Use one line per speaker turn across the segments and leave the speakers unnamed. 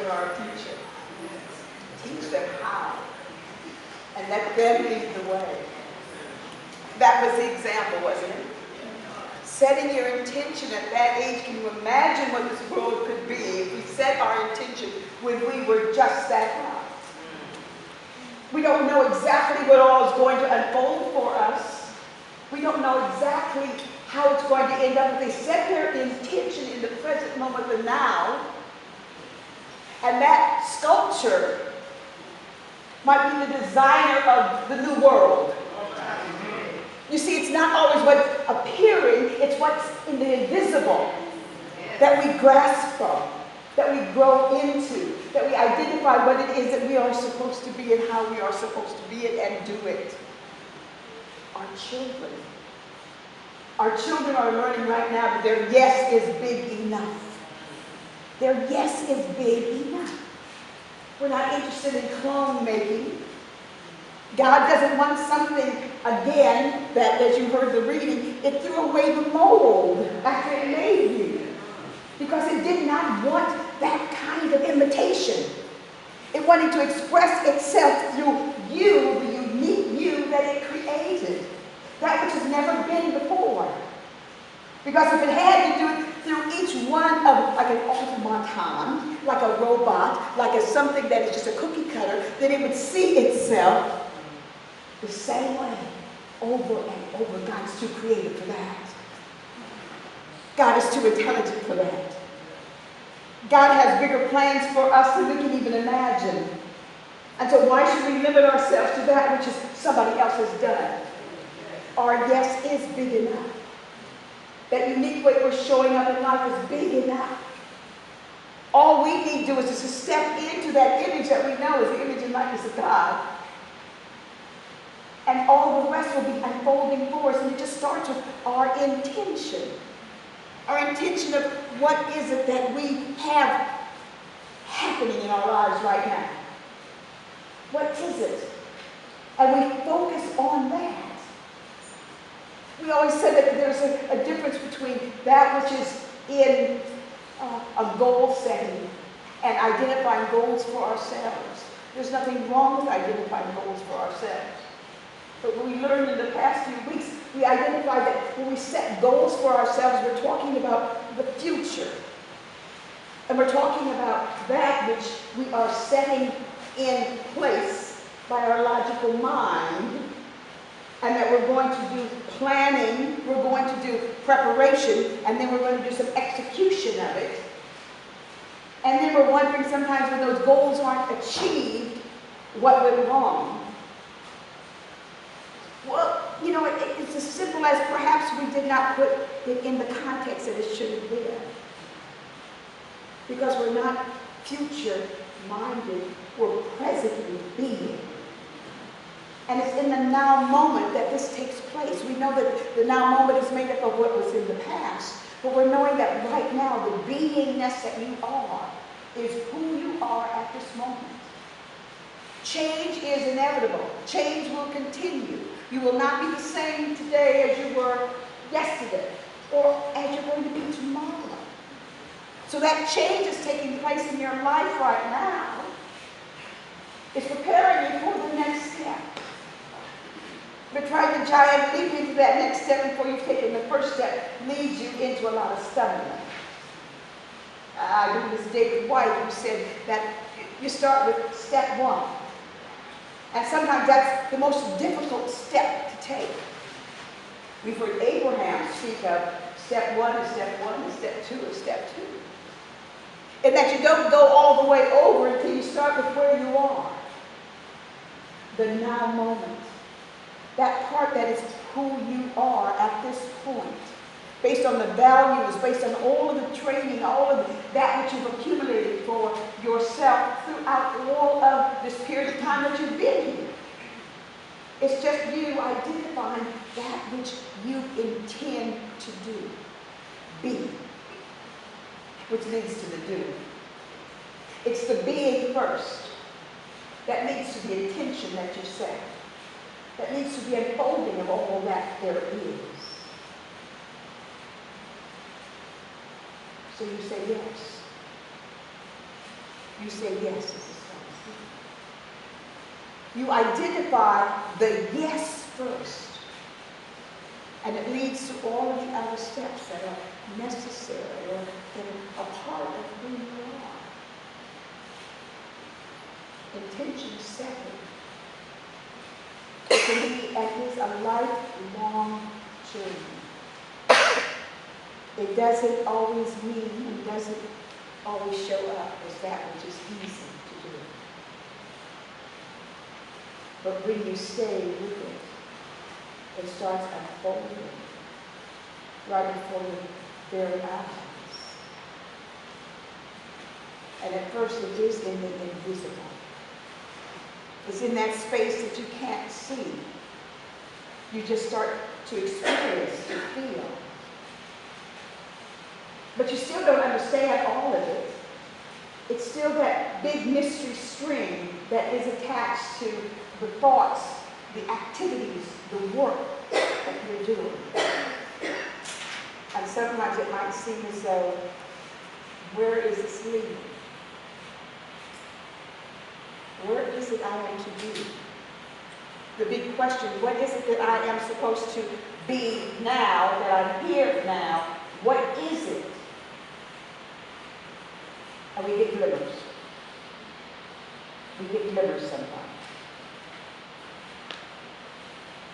in our future. Teach them how. And let them lead the way. That was the example, wasn't it? Setting your intention at that age. Can you imagine what this world could be if we set our intention when we were just that high? We don't know exactly what all is going to unfold for us. We don't know exactly how it's going to end up. If they set their intention in the present moment, the now, and that sculpture might be the designer of the new world. You see, it's not always what's appearing, it's what's in the invisible that we grasp from, that we grow into, that we identify what it is that we are supposed to be and how we are supposed to be it and do it. Our children. Our children are learning right now that their yes is big enough. Their yes is big enough. We're not interested in clone making. God doesn't want something, again, that, as you heard the reading, it threw away the mold after it made you. Because it did not want that kind of imitation. It wanted to express itself through you, the unique you that it created. That which has never been before. Because if it had to do it through each one of, like an automaton, like a robot, like a something that is just a cookie cutter, then it would see itself the same way over and over. God is too creative for that. God is too intelligent for that. God has bigger plans for us than we can even imagine. And so why should we limit ourselves to that which is somebody else has done? Our yes is big enough. That unique way we're showing up in life is big enough. All we need to do is just to step into that image that we know is the image and likeness of God. And all the rest will be unfolding for us. And it just starts with our intention. Our intention of what is it that we have happening in our lives right now. What is it? And we focus on that. We always said that there's a difference between that which is in a goal setting and identifying goals for ourselves. There's nothing wrong with identifying goals for ourselves. But what we learned in the past few weeks, we identified that when we set goals for ourselves, we're talking about the future. And we're talking about that which we are setting in place by our logical mind. And that we're going to do planning, we're going to do preparation, and then we're going to do some execution of it. And then we're wondering sometimes when those goals aren't achieved, what went wrong? Well, you know, it's as simple as perhaps we did not put it in the context that it should have been. Because we're not future-minded, we're presently being. And it's in the now moment that this takes place. We know that the now moment is made up of what was in the past. But we're knowing that right now, the beingness that you are is who you are at this moment. Change is inevitable. Change will continue. You will not be the same today as you were yesterday or as you're going to be tomorrow. So that change is taking place in your life right now. It's preparing you for the next step. But trying to giant leap into that next step before you've taken the first step leads you into a lot of stumbling. I believe it's David White who said that you start with step one. And sometimes that's the most difficult step to take. We've heard Abraham speak of step one is step one, and step two is step two. And that you don't go all the way over until you start with where you are. The now moment. That part that is who you are at this point. Based on the values, based on all of the training, all of that which you've accumulated for yourself throughout all of this period of time that you've been here. It's just you identifying that which you intend to do. Be. Which leads to the do. It's the being first that leads to the intention that you set. That leads to the unfolding of all that there is. So you say yes. You say yes at the start. You identify the yes first. And it leads to all of the other steps that are necessary or that are a part of who you are. Intention setting. To me, it is a lifelong journey. It doesn't always mean and doesn't always show up as that which is easy to do. But when you stay with it, it starts unfolding right before your very eyes. And at first it is in the invisible. It's in that space that you can't see. You just start to experience, to feel. But you still don't understand all of it. It's still that big mystery string that is attached to the thoughts, the activities, the work that you're doing. And sometimes it might seem as though, where is this leading? Where is it I am to be? The big question, what is it that I am supposed to be now, that I'm here now? What is it? And we get glimmers. We get glimmers sometimes.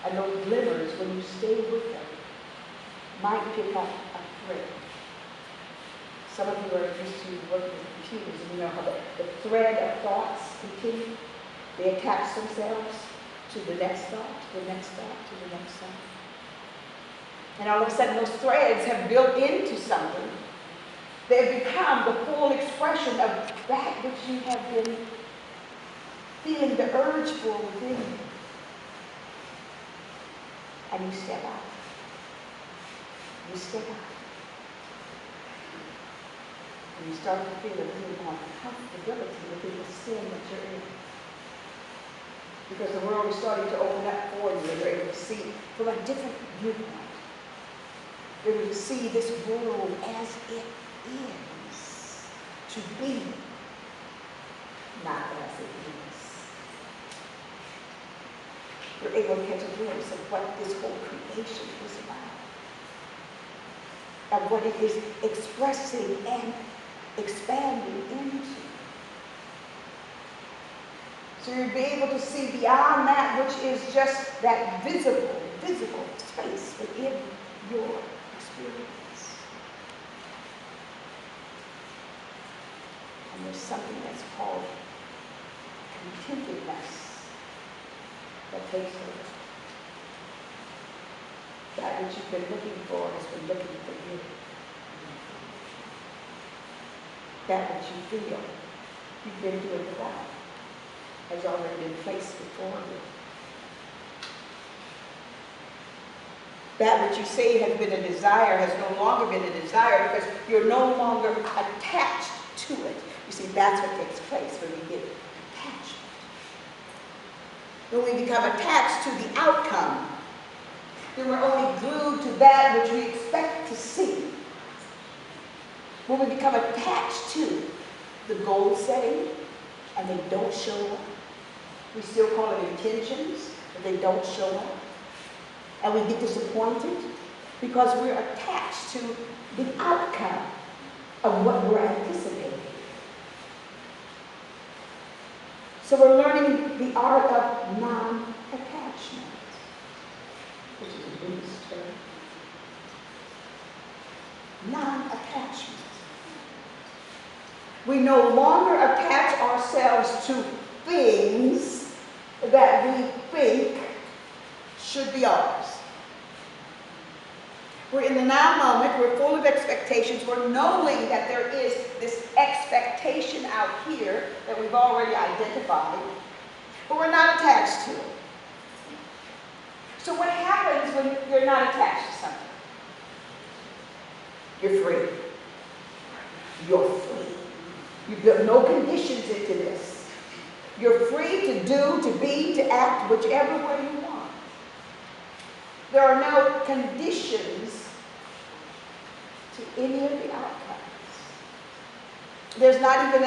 And those glimmers, when you stay with them, might pick up a thread. Some of you are used to working with computers, and you know how the thread of thoughts continue. They attach themselves to the next thought, to the next thought, to the next thought. And all of a sudden, those threads have built into something. They've become the full expression of that which you have been feeling the urge for within you. And you step out. You step out. And you start to feel a little more comfortability within the sin that you're in. Because the world is starting to open up for you, and you're able to see from a different viewpoint. You're able to see this world as it is to be, not as it is. You're able to catch a glimpse of what this whole creation is about, of what it is expressing and expanding into. So you'll be able to see beyond that which is just that visible space within your experience. And there's something that's called contentedness that takes over. That which you've been looking for has been looking for you. That which you feel you've been doing without has already been placed before you. That which you say has been a desire has no longer been a desire because you're no longer attached to it. You see, that's what takes place when we get attached. When we become attached to the outcome, then we're only glued to that which we expect to see. When we become attached to the goal setting and they don't show up, we still call it intentions, but they don't show up. And we get disappointed because we're attached to the outcome of what we're anticipating. So we're learning the art of non-attachment, which is a Buddhist term. Non-attachment. We no longer attach ourselves to things that we think should be ours. We're in the now moment, we're full of expectations, we're knowing that there is this expectation out here that we've already identified, but we're not attached to it. So what happens when you're not attached to something? You're free. You're free. You build no conditions into this. You're free to do, to be, to act whichever way you want. There are no conditions to any of the outcomes. There's not even